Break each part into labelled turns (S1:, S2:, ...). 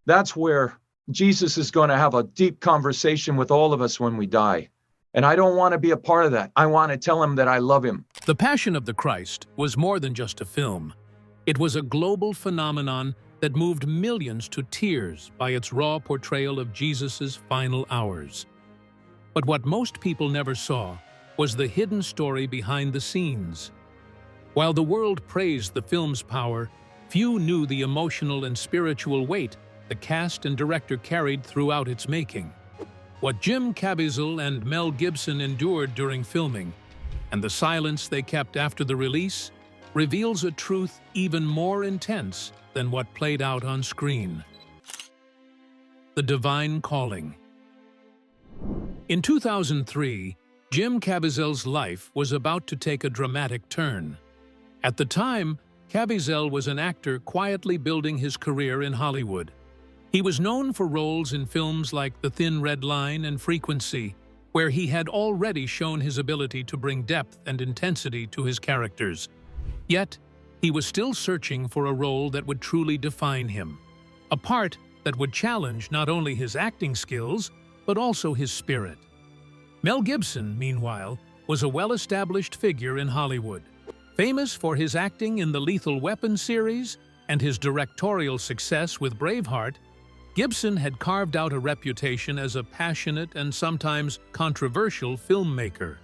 S1: That's where Jesus is going to have a deep conversation with all of us when we die. And I don't want to be a part of that. I want to tell him that I love him.
S2: The Passion of the Christ was more than just a film. It was a global phenomenon that moved millions to tears by its raw portrayal of Jesus' final hours. But what most people never saw was the hidden story behind the scenes. While the world praised the film's power, few knew the emotional and spiritual weight the cast and director carried throughout its making. What Jim Caviezel and Mel Gibson endured during filming, and the silence they kept after the release, reveals a truth even more intense than what played out on screen. The Divine Calling. In 2003, Jim Caviezel's life was about to take a dramatic turn. At the time, Caviezel was an actor quietly building his career in Hollywood. He was known for roles in films like The Thin Red Line and Frequency, where he had already shown his ability to bring depth and intensity to his characters. Yet, he was still searching for a role that would truly define him, a part that would challenge not only his acting skills, but also his spirit. Mel Gibson, meanwhile, was a well-established figure in Hollywood. Famous for his acting in the Lethal Weapon series and his directorial success with Braveheart, Gibson had carved out a reputation as a passionate and sometimes controversial filmmaker.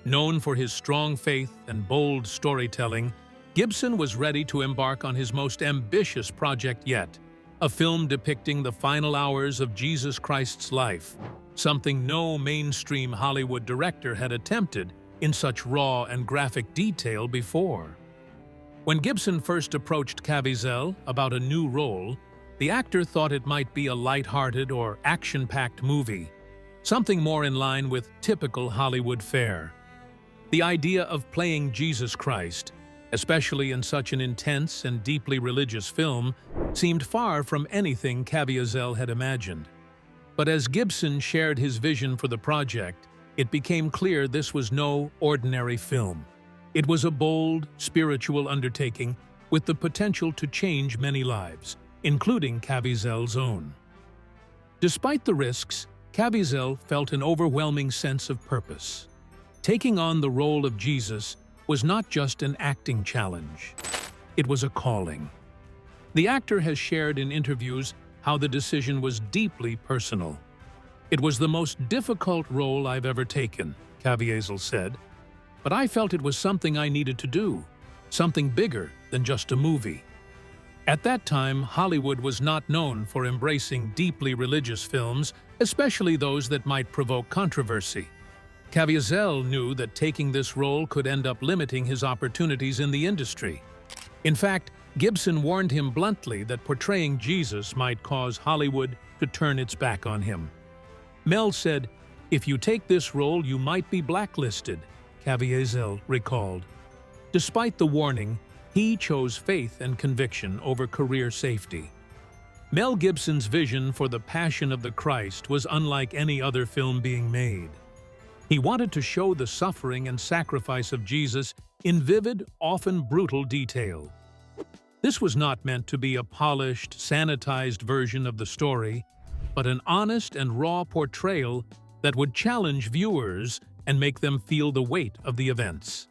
S2: Known for his strong faith and bold storytelling, Gibson was ready to embark on his most ambitious project yet, a film depicting the final hours of Jesus Christ's life, something no mainstream Hollywood director had attempted in such raw and graphic detail before. When Gibson first approached Caviezel about a new role, the actor thought it might be a light-hearted or action-packed movie, something more in line with typical Hollywood fare. The idea of playing Jesus Christ, especially in such an intense and deeply religious film, seemed far from anything Caviezel had imagined. But as Gibson shared his vision for the project, it became clear this was no ordinary film. It was a bold, spiritual undertaking with the potential to change many lives, including Caviezel's own. Despite the risks, Caviezel felt an overwhelming sense of purpose. Taking on the role of Jesus was not just an acting challenge. It was a calling. The actor has shared in interviews how the decision was deeply personal. "It was the most difficult role I've ever taken," Caviezel said, "but I felt it was something I needed to do, something bigger than just a movie." At that time, Hollywood was not known for embracing deeply religious films, especially those that might provoke controversy. Caviezel knew that taking this role could end up limiting his opportunities in the industry. In fact, Gibson warned him bluntly that portraying Jesus might cause Hollywood to turn its back on him. Mel said, "If you take this role, you might be blacklisted," Caviezel recalled. Despite the warning, he chose faith and conviction over career safety. Mel Gibson's vision for the Passion of the Christ was unlike any other film being made. He wanted to show the suffering and sacrifice of Jesus in vivid, often brutal detail. This was not meant to be a polished, sanitized version of the story, but an honest and raw portrayal that would challenge viewers and make them feel the weight of the events.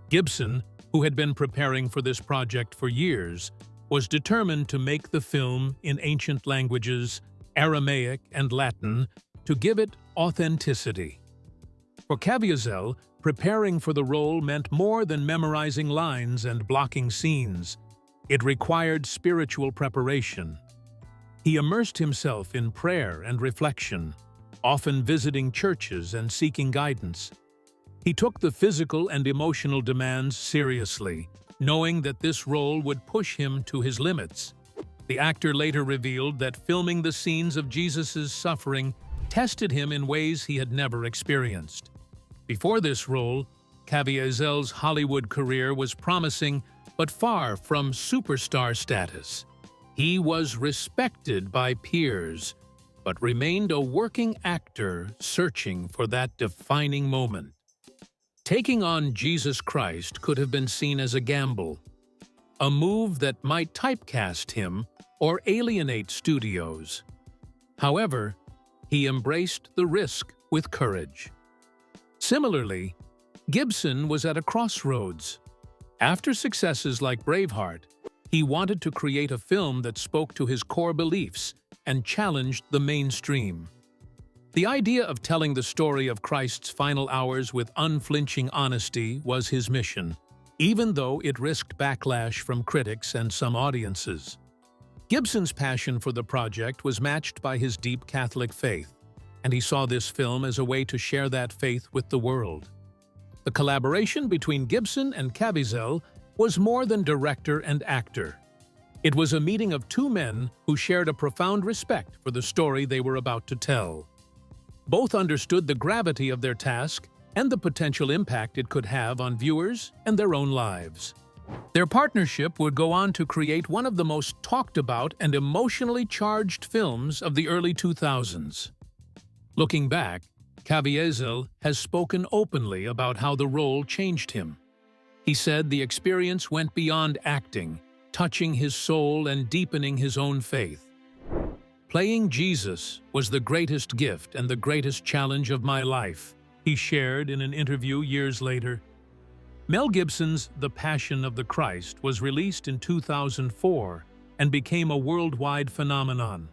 S2: Gibson, who had been preparing for this project for years, was determined to make the film in ancient languages, Aramaic and Latin, to give it authenticity. For Caviezel, preparing for the role meant more than memorizing lines and blocking scenes. It required spiritual preparation. He immersed himself in prayer and reflection, often visiting churches and seeking guidance. He took the physical and emotional demands seriously, knowing that this role would push him to his limits. The actor later revealed that filming the scenes of Jesus' suffering tested him in ways he had never experienced. Before this role, Caviezel's Hollywood career was promising but far from superstar status. He was respected by peers, but remained a working actor searching for that defining moment. Taking on Jesus Christ could have been seen as a gamble, a move that might typecast him or alienate studios. However, he embraced the risk with courage. Similarly, Gibson was at a crossroads. After successes like Braveheart, he wanted to create a film that spoke to his core beliefs and challenged the mainstream. The idea of telling the story of Christ's final hours with unflinching honesty was his mission, even though it risked backlash from critics and some audiences. Gibson's passion for the project was matched by his deep Catholic faith, and he saw this film as a way to share that faith with the world. The collaboration between Gibson and Caviezel was more than director and actor. It was a meeting of two men who shared a profound respect for the story they were about to tell. Both understood the gravity of their task and the potential impact it could have on viewers and their own lives. Their partnership would go on to create one of the most talked about and emotionally charged films of the early 2000s. Looking back, Caviezel has spoken openly about how the role changed him. He said the experience went beyond acting, touching his soul and deepening his own faith. Playing Jesus was the greatest gift and the greatest challenge of my life, he shared in an interview years later. Mel Gibson's The Passion of the Christ was released in 2004 and became a worldwide phenomenon.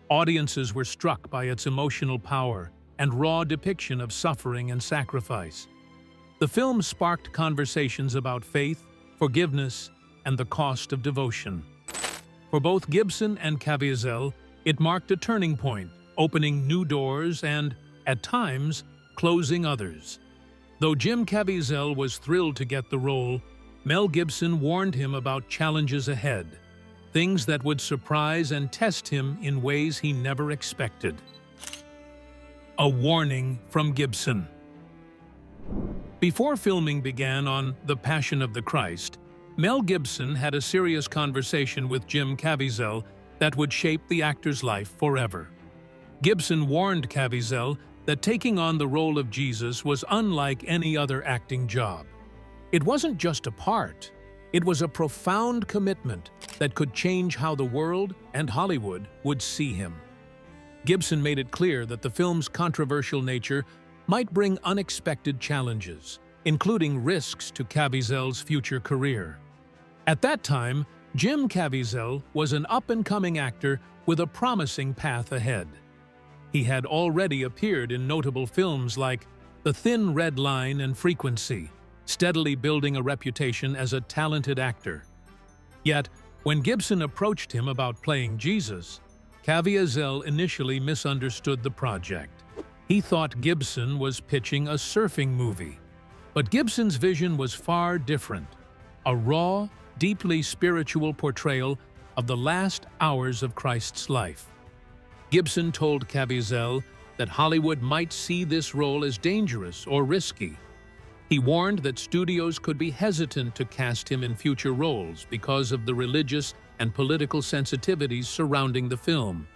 S2: Audiences were struck by its emotional power and raw depiction of suffering and sacrifice. The film sparked conversations about faith, forgiveness, and the cost of devotion. For both Gibson and Caviezel, it marked a turning point, opening new doors and, at times, closing others. Though Jim Caviezel was thrilled to get the role, Mel Gibson warned him about challenges ahead, things that would surprise and test him in ways he never expected. A warning from Gibson. Before filming began on The Passion of the Christ, Mel Gibson had a serious conversation with Jim Caviezel that would shape the actor's life forever. Gibson warned Caviezel that taking on the role of Jesus was unlike any other acting job. It wasn't just a part, it was a profound commitment that could change how the world and Hollywood would see him. Gibson made it clear that the film's controversial nature might bring unexpected challenges, including risks to Caviezel's future career. At that time, Jim Caviezel was an up-and-coming actor with a promising path ahead. He had already appeared in notable films like The Thin Red Line and Frequency, steadily building a reputation as a talented actor. Yet, when Gibson approached him about playing Jesus, Caviezel initially misunderstood the project. He thought Gibson was pitching a surfing movie. But Gibson's vision was far different, a raw, deeply spiritual portrayal of the last hours of Christ's life. Gibson told Caviezel that Hollywood might see this role as dangerous or risky. He warned that studios could be hesitant to cast him in future roles because of the religious and political sensitivities surrounding the film.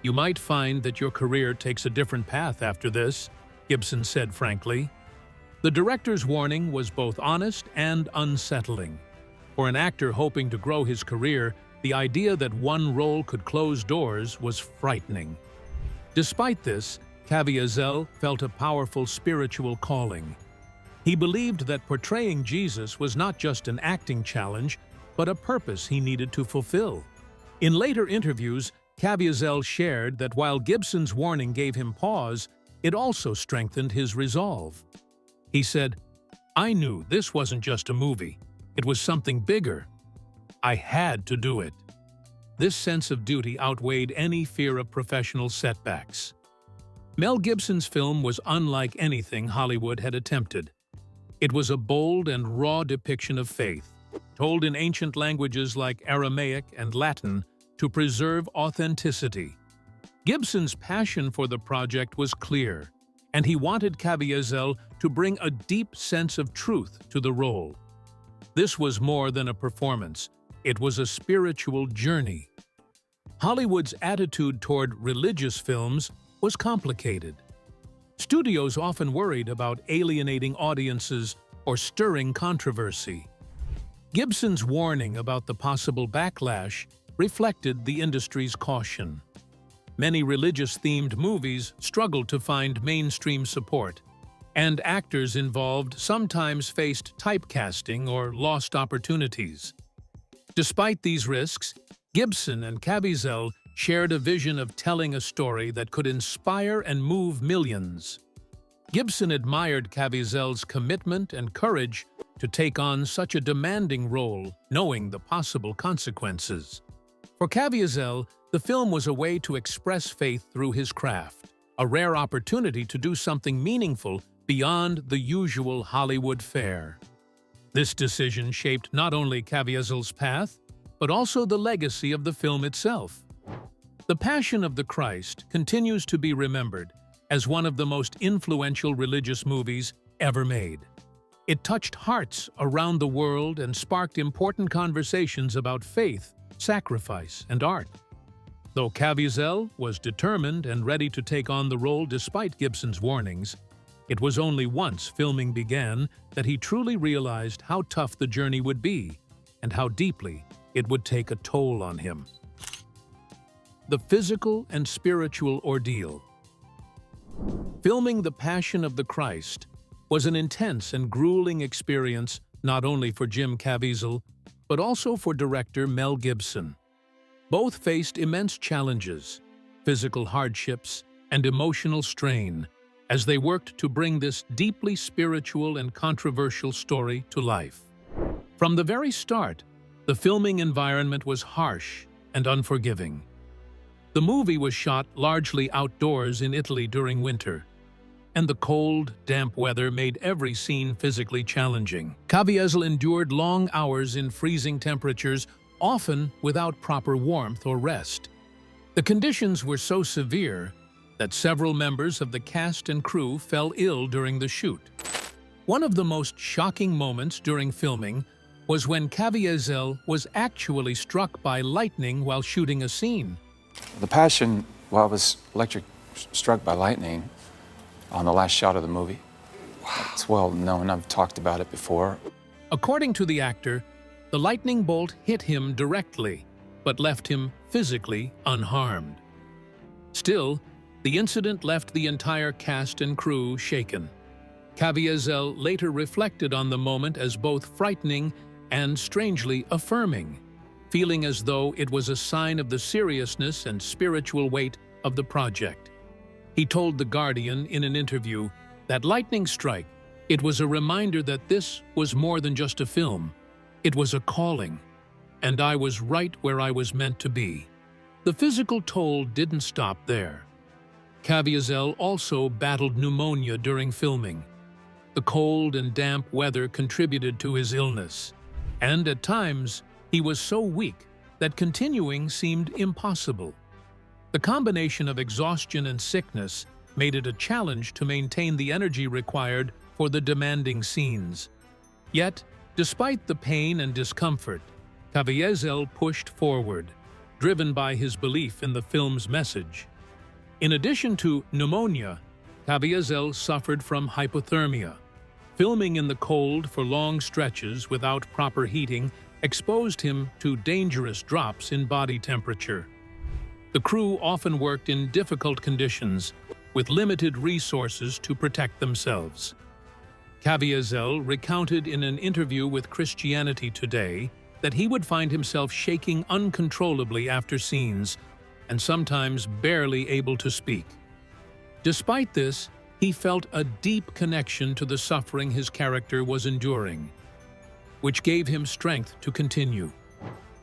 S2: "You might find that your career takes a different path after this," Gibson said frankly. The director's warning was both honest and unsettling. For an actor hoping to grow his career, the idea that one role could close doors was frightening. Despite this, Caviezel felt a powerful spiritual calling. He believed that portraying Jesus was not just an acting challenge, but a purpose he needed to fulfill. In later interviews, Caviezel shared that while Gibson's warning gave him pause, it also strengthened his resolve. He said, "I knew this wasn't just a movie. It was something bigger. I had to do it." This sense of duty outweighed any fear of professional setbacks. Mel Gibson's film was unlike anything Hollywood had attempted. It was a bold and raw depiction of faith, told in ancient languages like Aramaic and Latin to preserve authenticity. Gibson's passion for the project was clear, and he wanted Caviezel to bring a deep sense of truth to the role. This was more than a performance, it was a spiritual journey. Hollywood's attitude toward religious films was complicated. Studios often worried about alienating audiences or stirring controversy. Gibson's warning about the possible backlash reflected the industry's caution. Many religious-themed movies struggled to find mainstream support, and actors involved sometimes faced typecasting or lost opportunities. Despite these risks, Gibson and Caviezel shared a vision of telling a story that could inspire and move millions. Gibson admired Caviezel's commitment and courage to take on such a demanding role, knowing the possible consequences. For Caviezel, the film was a way to express faith through his craft, a rare opportunity to do something meaningful beyond the usual Hollywood fare. This decision shaped not only Caviezel's path, but also the legacy of the film itself. The Passion of the Christ continues to be remembered as one of the most influential religious movies ever made. It touched hearts around the world and sparked important conversations about faith, sacrifice, and art. Though Caviezel was determined and ready to take on the role despite Gibson's warnings, it was only once filming began that he truly realized how tough the journey would be and how deeply it would take a toll on him. The physical and spiritual ordeal. Filming The Passion of the Christ was an intense and grueling experience not only for Jim Caviezel, but also for director Mel Gibson. Both faced immense challenges, physical hardships, and emotional strain as they worked to bring this deeply spiritual and controversial story to life. From the very start, the filming environment was harsh and unforgiving. The movie was shot largely outdoors in Italy during winter, and the cold, damp weather made every scene physically challenging. Caviezel endured long hours in freezing temperatures, often without proper warmth or rest. The conditions were so severe that several members of the cast and crew fell ill during the shoot. One of the most shocking moments during filming was when Caviezel was actually struck by lightning while shooting a scene.
S3: The Passion, well, I was struck by lightning on the last shot of the movie. It's well known, I've talked about it before.
S2: According to the actor, the lightning bolt hit him directly, but left him physically unharmed. Still, the incident left the entire cast and crew shaken. Caviezel later reflected on the moment as both frightening and strangely affirming, feeling as though it was a sign of the seriousness and spiritual weight of the project. He told The Guardian in an interview that lightning strike, it was a reminder that this was more than just a film. It was a calling, and I was right where I was meant to be. The physical toll didn't stop there. Caviezel also battled pneumonia during filming. The cold and damp weather contributed to his illness, and at times, he was so weak that continuing seemed impossible. The combination of exhaustion and sickness made it a challenge to maintain the energy required for the demanding scenes. Yet, despite the pain and discomfort, Caviezel pushed forward, driven by his belief in the film's message. In addition to pneumonia, Caviezel suffered from hypothermia. Filming in the cold for long stretches without proper heating exposed him to dangerous drops in body temperature. The crew often worked in difficult conditions, with limited resources to protect themselves. Caviezel recounted in an interview with Christianity Today that he would find himself shaking uncontrollably after scenes, and sometimes barely able to speak. Despite this, he felt a deep connection to the suffering his character was enduring, which gave him strength to continue.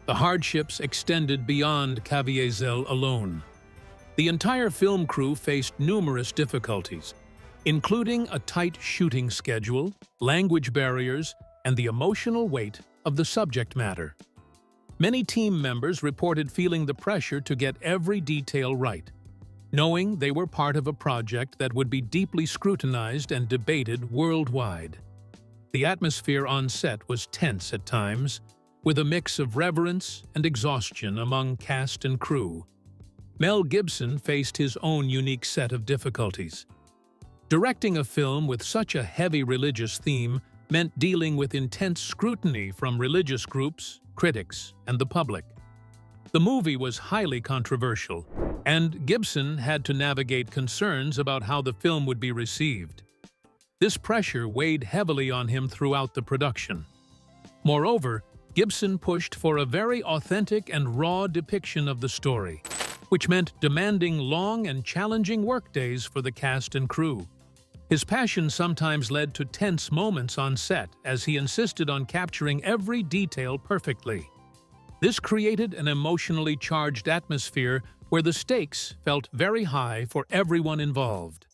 S2: The hardships extended beyond Caviezel alone. The entire film crew faced numerous difficulties, including a tight shooting schedule, language barriers, and the emotional weight of the subject matter. Many team members reported feeling the pressure to get every detail right, knowing they were part of a project that would be deeply scrutinized and debated worldwide. The atmosphere on set was tense at times, with a mix of reverence and exhaustion among cast and crew. Mel Gibson faced his own unique set of difficulties. Directing a film with such a heavy religious theme meant dealing with intense scrutiny from religious groups, critics, and the public. The movie was highly controversial, and Gibson had to navigate concerns about how the film would be received. This pressure weighed heavily on him throughout the production. Moreover, Gibson pushed for a very authentic and raw depiction of the story, which meant demanding long and challenging workdays for the cast and crew. His passion sometimes led to tense moments on set as he insisted on capturing every detail perfectly. This created an emotionally charged atmosphere where the stakes felt very high for everyone involved.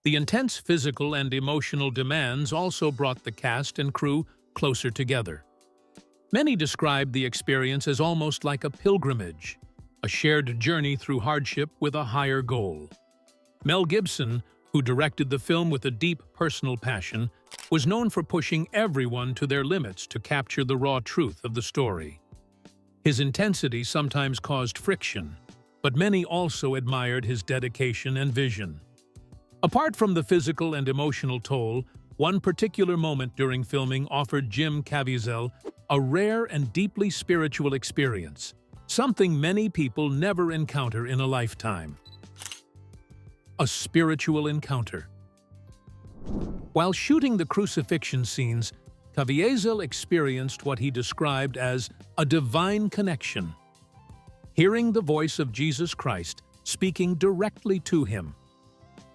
S2: The intense physical and emotional demands also brought the cast and crew closer together. Many described the experience as almost like a pilgrimage, a shared journey through hardship with a higher goal. Mel Gibson, who directed the film with a deep personal passion, was known for pushing everyone to their limits to capture the raw truth of the story. His intensity sometimes caused friction, but many also admired his dedication and vision. Apart from the physical and emotional toll, one particular moment during filming offered Jim Caviezel a rare and deeply spiritual experience, something many people never encounter in a lifetime. A spiritual encounter. While shooting the crucifixion scenes, Caviezel experienced what he described as a divine connection. Hearing the voice of Jesus Christ speaking directly to him.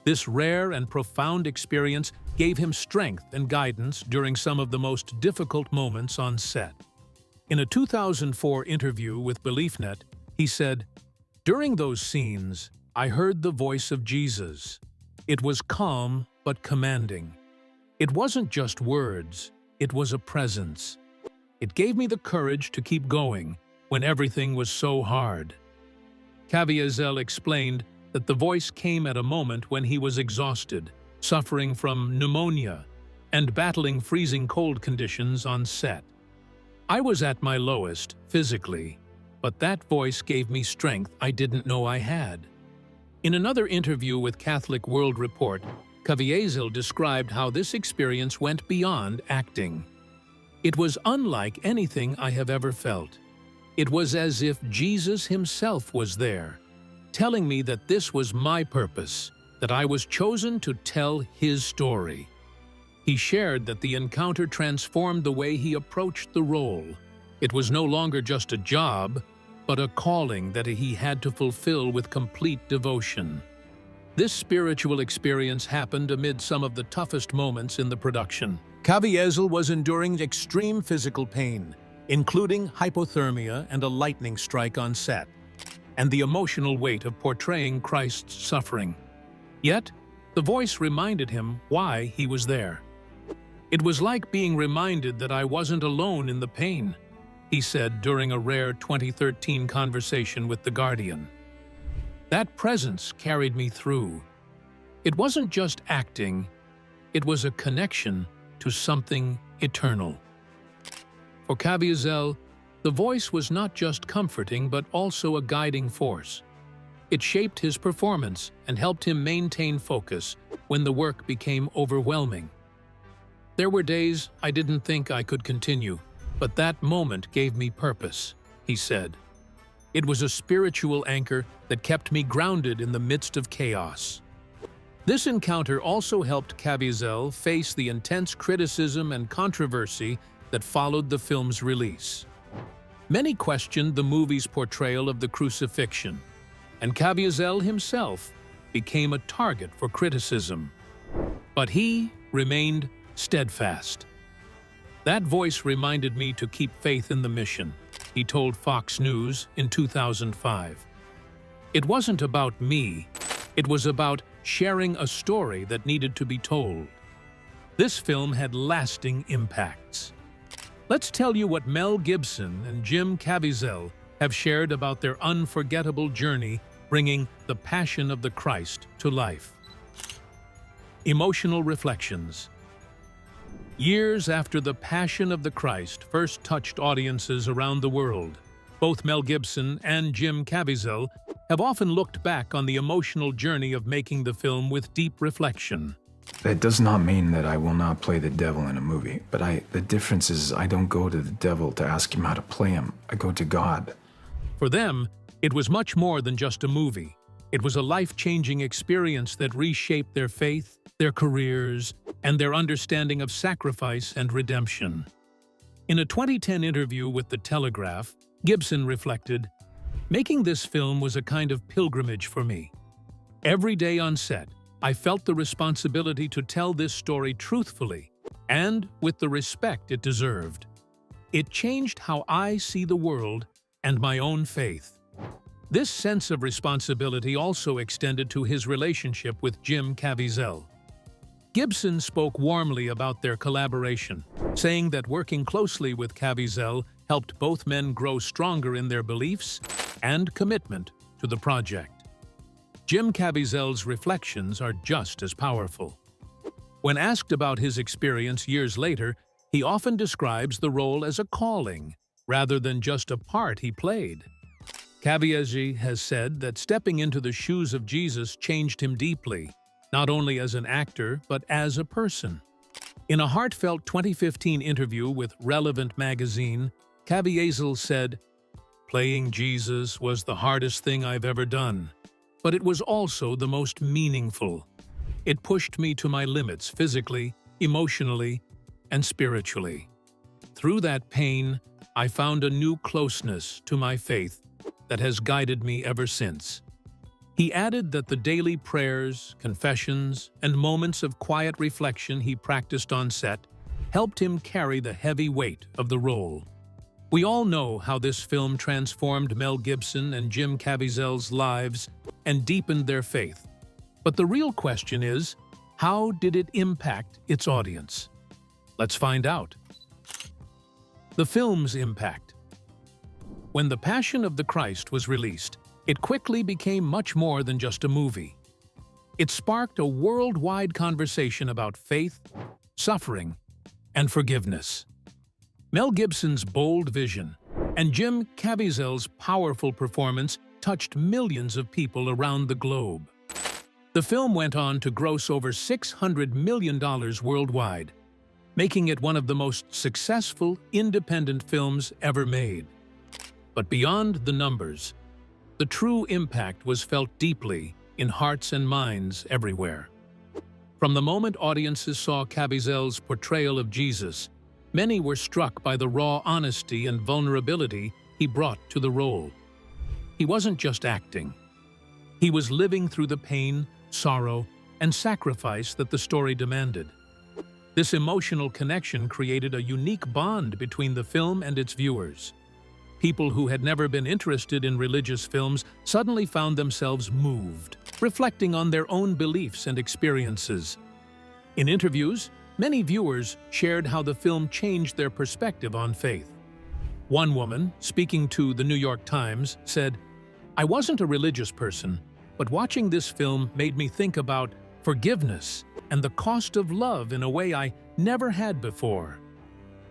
S2: This rare and profound experience gave him strength and guidance during some of the most difficult moments on set. In a 2004 interview with BeliefNet, he said, "During those scenes, I heard the voice of Jesus. It was calm but commanding. It wasn't just words, it was a presence. It gave me the courage to keep going when everything was so hard." Caviezel explained that the voice came at a moment when he was exhausted, suffering from pneumonia, and battling freezing cold conditions on set. "I was at my lowest, physically, but that voice gave me strength I didn't know I had." In another interview with Catholic World Report, Caviezel described how this experience went beyond acting. "It was unlike anything I have ever felt. It was as if Jesus himself was there, telling me that this was my purpose, that I was chosen to tell his story." He shared that the encounter transformed the way he approached the role. It was no longer just a job, but a calling that he had to fulfill with complete devotion. This spiritual experience happened amid some of the toughest moments in the production. Caviezel was enduring extreme physical pain, including hypothermia and a lightning strike on set, and the emotional weight of portraying Christ's suffering. Yet, the voice reminded him why he was there. "It was like being reminded that I wasn't alone in the pain," he said during a rare 2013 conversation with The Guardian. "That presence carried me through. It wasn't just acting, it was a connection to something eternal." For Caviezel, the voice was not just comforting but also a guiding force. It shaped his performance and helped him maintain focus when the work became overwhelming. "There were days I didn't think I could continue, but that moment gave me purpose," he said. "It was a spiritual anchor that kept me grounded in the midst of chaos." This encounter also helped Caviezel face the intense criticism and controversy that followed the film's release. Many questioned the movie's portrayal of the crucifixion, and Caviezel himself became a target for criticism. But he remained steadfast. "That voice reminded me to keep faith in the mission," he told Fox News in 2005. "It wasn't about me, it was about sharing a story that needed to be told." This film had lasting impacts. Let's tell you what Mel Gibson and Jim Caviezel have shared about their unforgettable journey bringing the Passion of the Christ to life. Emotional reflections. Years after the Passion of the Christ first touched audiences around the world, both Mel Gibson and Jim Caviezel have often looked back on the emotional journey of making the film with deep reflection.
S3: That does not mean that I will not play the devil in a movie, but the difference is I don't go to the devil to ask him how to play him. I go to God.
S2: For them, it was much more than just a movie. It was a life-changing experience that reshaped their faith, their careers, and their understanding of sacrifice and redemption. In a 2010 interview with The Telegraph, Gibson reflected, "Making this film was a kind of pilgrimage for me. Every day on set, I felt the responsibility to tell this story truthfully and with the respect it deserved. It changed how I see the world and my own faith." This sense of responsibility also extended to his relationship with Jim Caviezel. Gibson spoke warmly about their collaboration, saying that working closely with Caviezel helped both men grow stronger in their beliefs and commitment to the project. Jim Caviezel's reflections are just as powerful. When asked about his experience years later, he often describes the role as a calling, rather than just a part he played. Caviezel has said that stepping into the shoes of Jesus changed him deeply, not only as an actor, but as a person. In a heartfelt 2015 interview with Relevant magazine, Caviezel said, "Playing Jesus was the hardest thing I've ever done, but it was also the most meaningful. It pushed me to my limits physically, emotionally, and spiritually. Through that pain, I found a new closeness to my faith that has guided me ever since." He added that the daily prayers, confessions, and moments of quiet reflection he practiced on set helped him carry the heavy weight of the role. We all know how this film transformed Mel Gibson and Jim Caviezel's lives and deepened their faith. But the real question is, how did it impact its audience? Let's find out. The film's impact. When The Passion of the Christ was released, it quickly became much more than just a movie. It sparked a worldwide conversation about faith, suffering, and forgiveness. Mel Gibson's bold vision and Jim Caviezel's powerful performance touched millions of people around the globe. The film went on to gross over $600 million worldwide, making it one of the most successful independent films ever made. But beyond the numbers, the true impact was felt deeply in hearts and minds everywhere. From the moment audiences saw Caviezel's portrayal of Jesus, many were struck by the raw honesty and vulnerability he brought to the role. He wasn't just acting. He was living through the pain, sorrow, and sacrifice that the story demanded. This emotional connection created a unique bond between the film and its viewers. People who had never been interested in religious films suddenly found themselves moved, reflecting on their own beliefs and experiences. In interviews, many viewers shared how the film changed their perspective on faith. One woman, speaking to the New York Times, said, "I wasn't a religious person, but watching this film made me think about forgiveness and the cost of love in a way I never had before."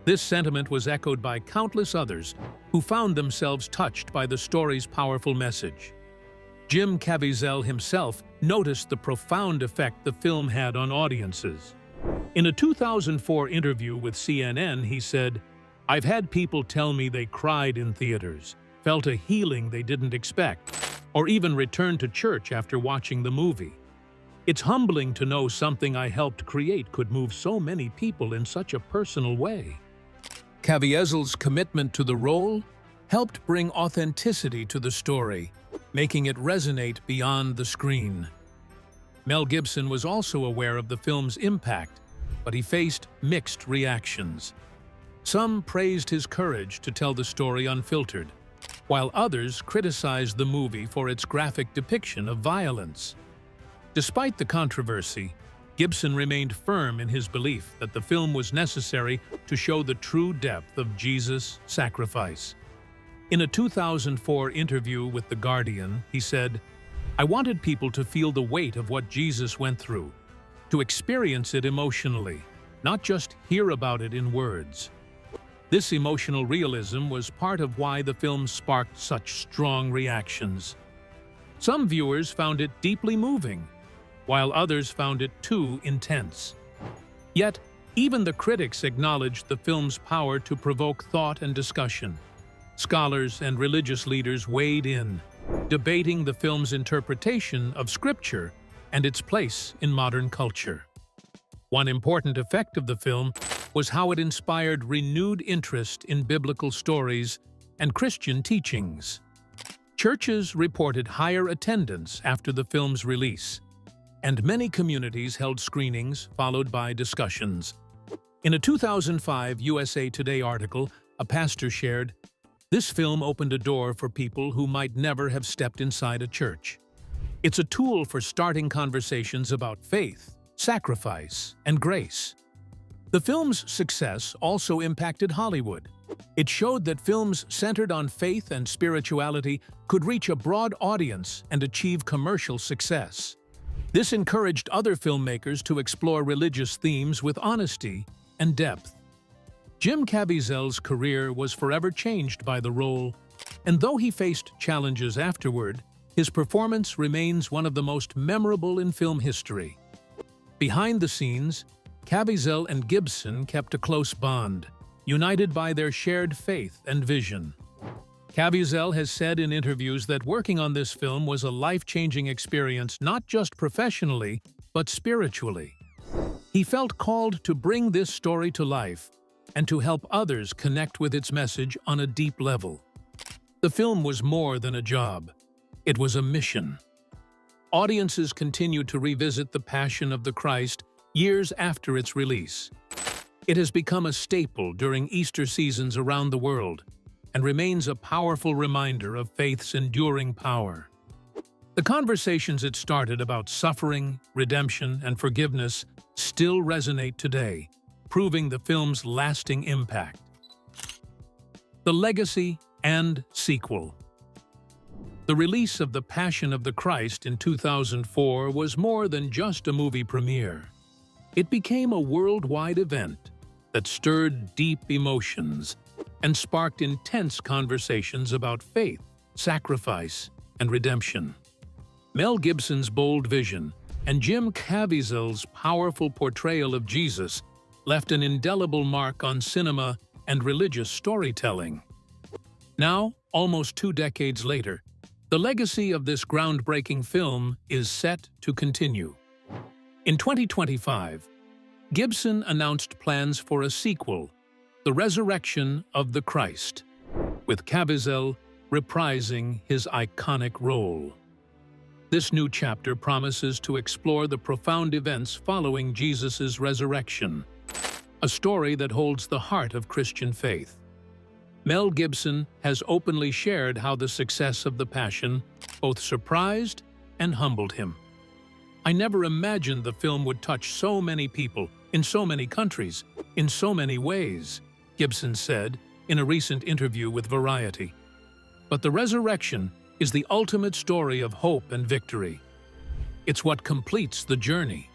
S2: This sentiment was echoed by countless others who found themselves touched by the story's powerful message. Jim Caviezel himself noticed the profound effect the film had on audiences. In a 2004 interview with CNN, he said, "I've had people tell me they cried in theaters, felt a healing they didn't expect, or even returned to church after watching the movie. It's humbling to know something I helped create could move so many people in such a personal way." Caviezel's commitment to the role helped bring authenticity to the story, making it resonate beyond the screen. Mel Gibson was also aware of the film's impact, but he faced mixed reactions. Some praised his courage to tell the story unfiltered, while others criticized the movie for its graphic depiction of violence. Despite the controversy, Gibson remained firm in his belief that the film was necessary to show the true depth of Jesus' sacrifice. In a 2004 interview with The Guardian, he said, "I wanted people to feel the weight of what Jesus went through, to experience it emotionally, not just hear about it in words." This emotional realism was part of why the film sparked such strong reactions. Some viewers found it deeply moving, while others found it too intense. Yet, even the critics acknowledged the film's power to provoke thought and discussion. Scholars and religious leaders weighed in, debating the film's interpretation of Scripture and its place in modern culture. One important effect of the film was how it inspired renewed interest in biblical stories and Christian teachings. Churches reported higher attendance after the film's release, and many communities held screenings followed by discussions. In a 2005 USA Today article, a pastor shared, "This film opened a door for people who might never have stepped inside a church. It's a tool for starting conversations about faith, sacrifice, and grace." The film's success also impacted Hollywood. It showed that films centered on faith and spirituality could reach a broad audience and achieve commercial success. This encouraged other filmmakers to explore religious themes with honesty and depth. Jim Caviezel's career was forever changed by the role, and though he faced challenges afterward, his performance remains one of the most memorable in film history. Behind the scenes, Caviezel and Gibson kept a close bond, united by their shared faith and vision. Caviezel has said in interviews that working on this film was a life-changing experience not just professionally, but spiritually. He felt called to bring this story to life and to help others connect with its message on a deep level. The film was more than a job. It was a mission. Audiences continued to revisit the Passion of the Christ years after its release. It has become a staple during Easter seasons around the world and remains a powerful reminder of faith's enduring power. The conversations it started about suffering, redemption, and forgiveness still resonate today, proving the film's lasting impact. The legacy and sequel. The release of The Passion of the Christ in 2004 was more than just a movie premiere. It became a worldwide event that stirred deep emotions and sparked intense conversations about faith, sacrifice, and redemption. Mel Gibson's bold vision and Jim Caviezel's powerful portrayal of Jesus left an indelible mark on cinema and religious storytelling. Now, almost 2 decades later, the legacy of this groundbreaking film is set to continue. In 2025, Gibson announced plans for a sequel, The Resurrection of the Christ, with Caviezel reprising his iconic role. This new chapter promises to explore the profound events following Jesus' resurrection, a story that holds the heart of Christian faith. Mel Gibson has openly shared how the success of The Passion both surprised and humbled him. "I never imagined the film would touch so many people, in so many countries, in so many ways," Gibson said in a recent interview with Variety. But the resurrection is the ultimate story of hope and victory. It's what completes the journey.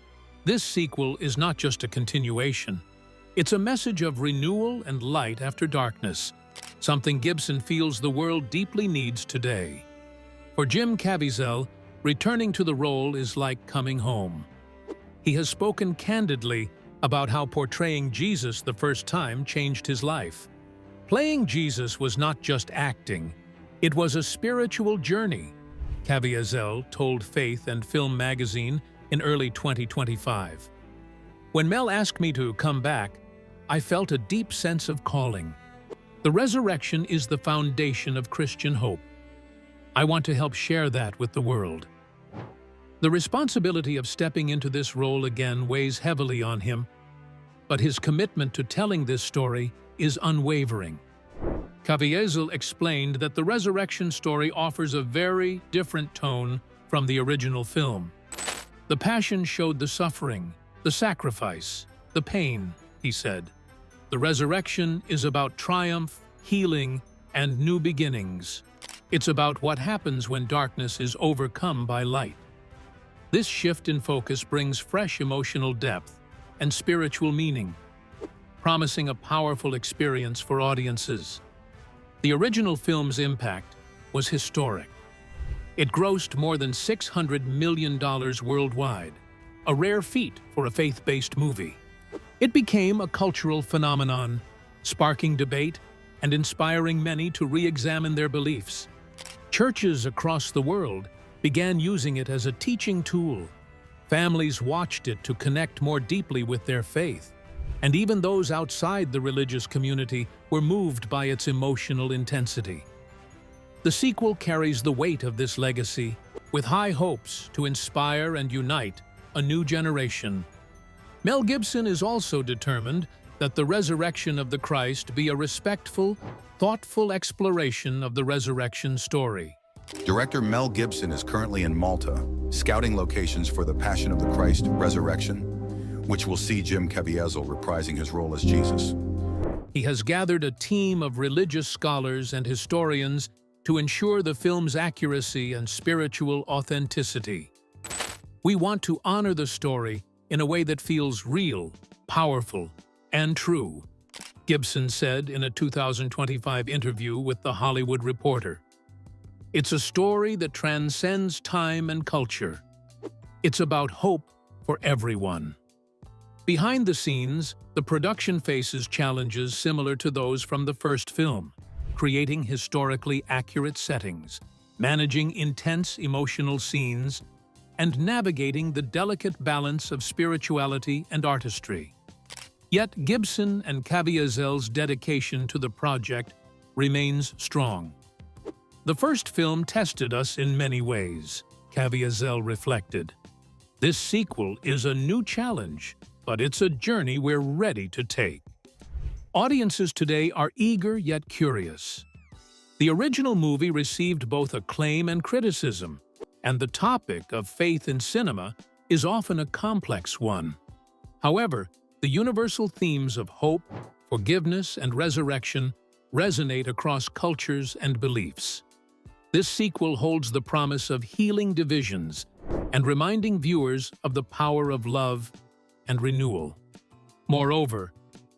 S2: This sequel is not just a continuation. It's a message of renewal and light after darkness, something Gibson feels the world deeply needs today. For Jim Caviezel, returning to the role is like coming home. He has spoken candidly about how portraying Jesus the first time changed his life. Playing Jesus was not just acting, it was a spiritual journey, Caviezel told Faith and Film magazine in early 2025. "When Mel asked me to come back, I felt a deep sense of calling. The resurrection is the foundation of Christian hope. I want to help share that with the world." The responsibility of stepping into this role again weighs heavily on him, but his commitment to telling this story is unwavering. Caviezel explained that the resurrection story offers a very different tone from the original film. "The Passion showed the suffering, the sacrifice, the pain," he said. "The resurrection is about triumph, healing, and new beginnings. It's about what happens when darkness is overcome by light." This shift in focus brings fresh emotional depth and spiritual meaning, promising a powerful experience for audiences. The original film's impact was historic. It grossed more than $600 million worldwide, a rare feat for a faith-based movie. It became a cultural phenomenon, sparking debate and inspiring many to re-examine their beliefs. Churches across the world began using it as a teaching tool. Families watched it to connect more deeply with their faith, and even those outside the religious community were moved by its emotional intensity. The sequel carries the weight of this legacy, with high hopes to inspire and unite a new generation. Mel Gibson is also determined that the resurrection of the Christ be a respectful, thoughtful exploration of the resurrection story.
S4: Director Mel Gibson is currently in Malta, scouting locations for The Passion of the Christ Resurrection, which will see Jim Caviezel reprising his role as Jesus.
S2: He has gathered a team of religious scholars and historians to ensure the film's accuracy and spiritual authenticity. We want to honor the story in a way that feels real, powerful, and true, Gibson said in a 2025 interview with The Hollywood Reporter. It's a story that transcends time and culture. It's about hope for everyone. Behind the scenes, the production faces challenges similar to those from the first film, creating historically accurate settings, managing intense emotional scenes, and navigating the delicate balance of spirituality and artistry. Yet Gibson and Caviezel's dedication to the project remains strong. The first film tested us in many ways, Caviezel reflected. This sequel is a new challenge, but it's a journey we're ready to take. Audiences today are eager yet curious. The original movie received both acclaim and criticism, and the topic of faith in cinema is often a complex one. However, the universal themes of hope, forgiveness, and resurrection resonate across cultures and beliefs. This sequel holds the promise of healing divisions and reminding viewers of the power of love and renewal. Moreover,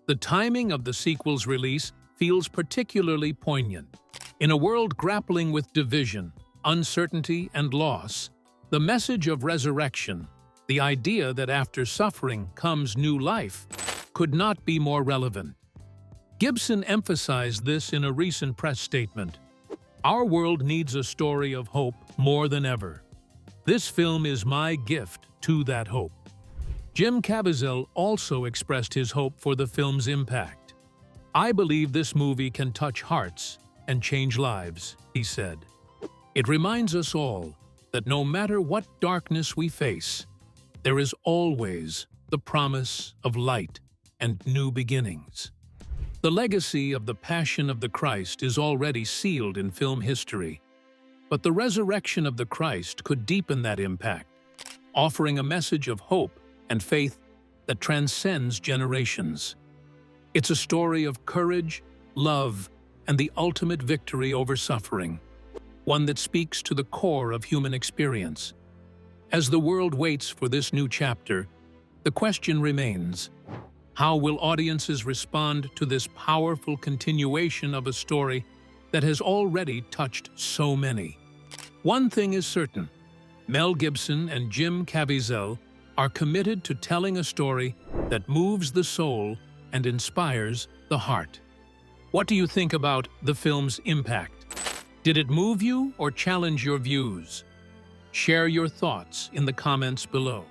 S2: the timing of the sequel's release feels particularly poignant. In a world grappling with division, uncertainty, and loss, the message of resurrection, the idea that after suffering comes new life, could not be more relevant. Gibson emphasized this in a recent press statement. Our world needs a story of hope more than ever. This film is my gift to that hope. Jim Caviezel also expressed his hope for the film's impact. I believe this movie can touch hearts and change lives, he said. It reminds us all that no matter what darkness we face, there is always the promise of light and new beginnings. The legacy of the Passion of the Christ is already sealed in film history, but the resurrection of the Christ could deepen that impact, offering a message of hope and faith that transcends generations. It's a story of courage, love, and the ultimate victory over suffering, one that speaks to the core of human experience. As the world waits for this new chapter, the question remains, how will audiences respond to this powerful continuation of a story that has already touched so many? One thing is certain, Mel Gibson and Jim Caviezel are committed to telling a story that moves the soul and inspires the heart. What do you think about the film's impact? Did it move you or challenge your views? Share your thoughts in the comments below.